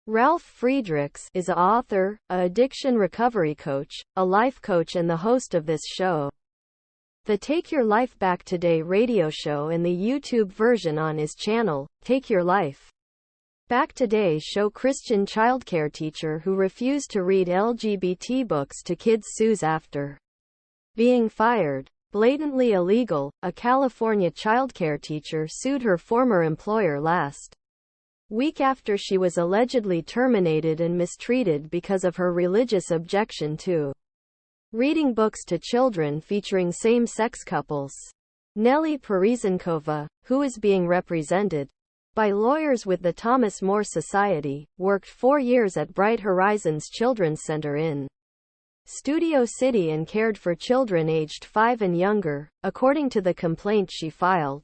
Ralf Friedrichs is an author, a addiction recovery coach, a life coach and the host of this show. The Take Your Life Back Today radio show and the YouTube version on his channel, Take Your Life Back Today show Christian childcare teacher who refused to read LGBT books to kids sues after being fired. Blatantly illegal, a California childcare teacher sued her former employer last week after she was allegedly terminated and mistreated because of her religious objection to reading books to children featuring same-sex couples. Nelly Parizinkova, who is being represented by lawyers with the Thomas More Society, worked 4 years at Bright Horizons Children's Center in Studio City and cared for children aged 5 and younger, according to the complaint she filed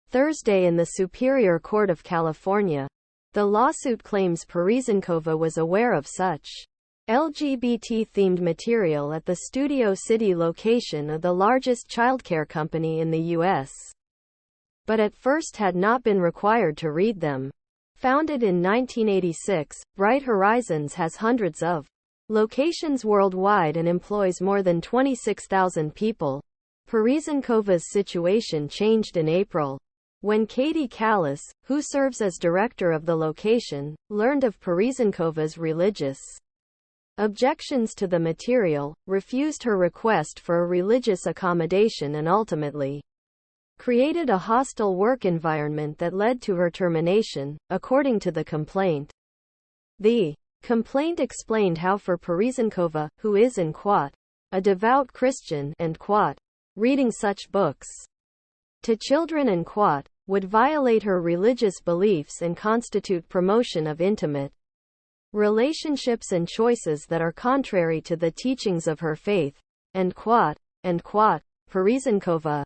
Thursday in the Superior Court of California. The lawsuit claims Parizinkova was aware of such LGBT-themed material at the Studio City location of the largest childcare company in the U.S., but at first had not been required to read them. Founded in 1986, Bright Horizons has hundreds of locations worldwide and employs more than 26,000 people. Parizinkova's situation changed in April, when Katie Callis, who serves as director of the location, learned of Parizinkova's religious objections to the material, refused her request for a religious accommodation and ultimately created a hostile work environment that led to her termination, according to the complaint. The complaint explained how for Parizinkova, who is in quote, a devout Christian, end quote, reading such books to children and quote, would violate her religious beliefs and constitute promotion of intimate relationships and choices that are contrary to the teachings of her faith, end quote, end quote. Parizinkova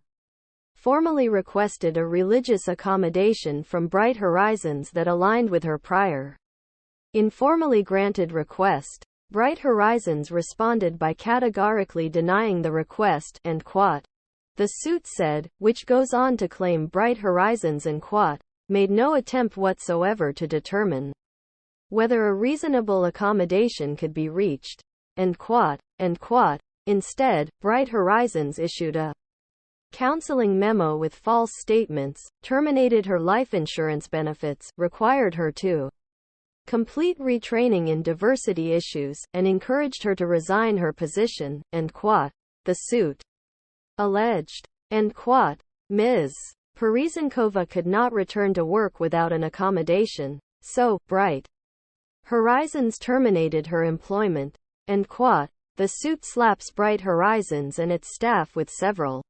formally requested a religious accommodation from Bright Horizons that aligned with her prior informally granted request. Bright Horizons responded by categorically denying the request, end quote. The suit said, which goes on to claim Bright Horizons and quote, made no attempt whatsoever to determine whether a reasonable accommodation could be reached, end quote, end quote. Instead, Bright Horizons issued a counseling memo with false statements, terminated her life insurance benefits, required her to complete retraining in diversity issues, and encouraged her to resign her position, end quote. The suit alleged, end quote, Ms. Parizinkova could not return to work without an accommodation, so Bright Horizons terminated her employment, end quote. The suit slaps Bright Horizons and its staff with several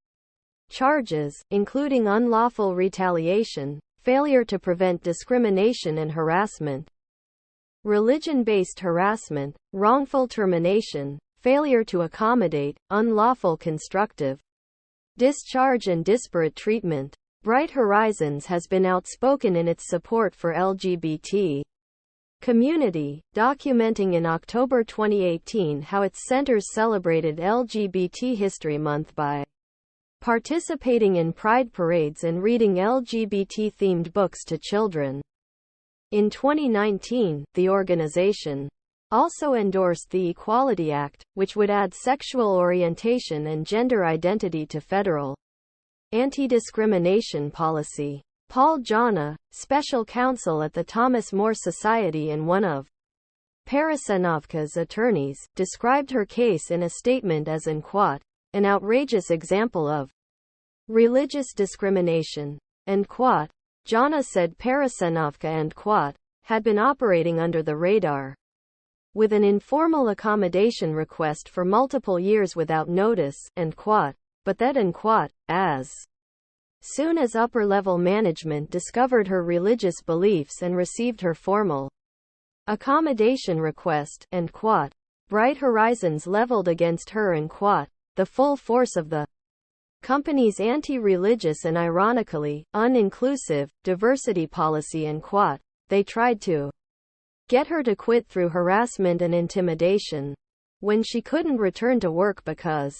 charges, including unlawful retaliation, failure to prevent discrimination and harassment, religion-based harassment, wrongful termination, failure to accommodate, unlawful constructive discharge and disparate treatment. Bright Horizons has been outspoken in its support for LGBT community, documenting in October 2018 how its centers celebrated LGBT History Month by participating in pride parades and reading LGBT-themed books to children. In 2019, the organization also endorsed the Equality Act, which would add sexual orientation and gender identity to federal anti-discrimination policy. Paul Jana, special counsel at the Thomas More Society and one of Parizinkovan's attorneys, described her case in a statement as in quote, an outrageous example of religious discrimination, end quote. Jana said Parizinkova, end quote, had been operating under the radar with an informal accommodation request for multiple years without notice, end quote, but that, end quote, as soon as upper-level management discovered her religious beliefs and received her formal accommodation request, end quote, Bright Horizons leveled against her, end quote, the full force of the company's anti-religious and ironically, uninclusive, diversity policy, end quote. They tried to get her to quit through harassment and intimidation. When she couldn't return to work because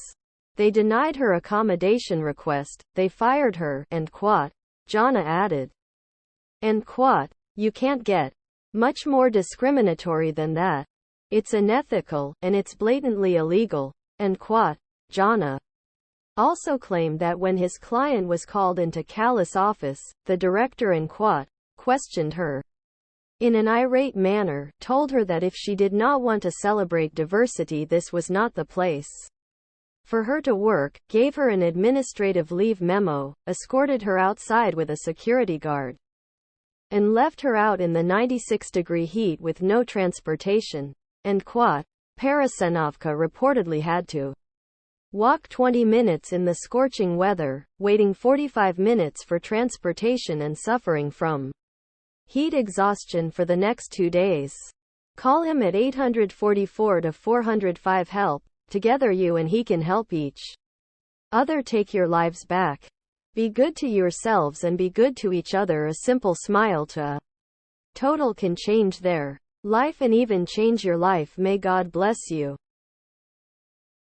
they denied her accommodation request, they fired her, end quote. Jana added, end quote. You can't get Much more discriminatory than that. It's unethical, and it's blatantly illegal. End quote. Jana also claimed that when his client was called into Callis' office, the director in quote questioned her in an irate manner, told her that if she did not want to celebrate diversity, this was not the place for her to work, gave her an administrative leave memo, escorted her outside with a security guard, and left her out in the 96-degree heat with no transportation. End quote. Parasenovka reportedly had to walk 20 minutes in the scorching weather, waiting 45 minutes for transportation and suffering from heat exhaustion for the next 2 days. Call him at 844-405 HELP. Together you and he can help each other take your lives back. Be good to yourselves and be good to each other. A simple smile to a total can change their life and even change your life. May God bless you.